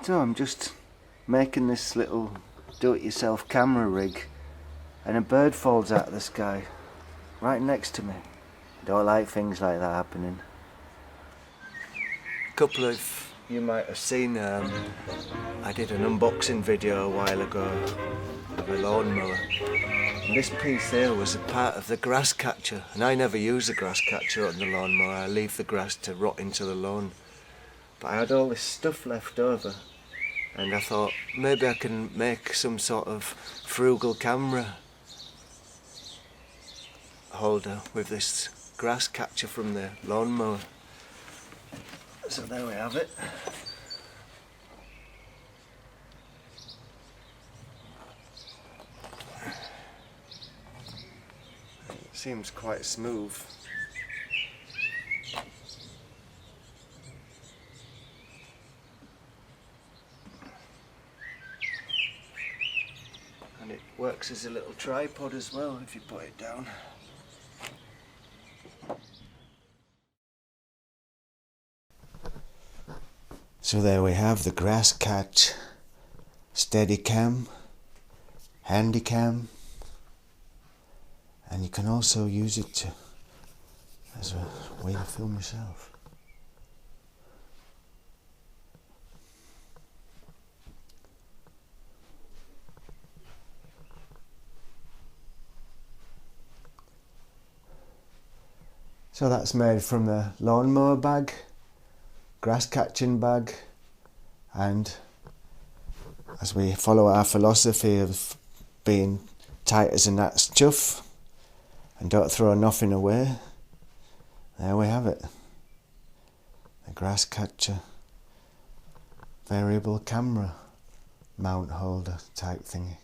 So I'm just making this little do-it-yourself camera rig and a bird falls out of the sky right next to me. Don't like things like that happening. A couple of you might have seen I did an unboxing video a while ago of a lawnmower. And this piece here was a part of the grass catcher, and I never use the grass catcher on the lawnmower. I leave the grass to rot into the lawn. But I had all this stuff left over, and I thought maybe I can make some sort of frugal camera holder with this grass catcher from the lawnmower. So there we have it. It seems quite smooth. And it works as a little tripod as well if you put it down. So there we have the grass catch, steadycam, handycam, and you can also use it as a way to film yourself. So that's made from the lawnmower bag, grass catching bag, and as we follow our philosophy of being tight as a gnat's chuff and don't throw nothing away, there we have it, the grass catcher variable camera mount holder type thingy.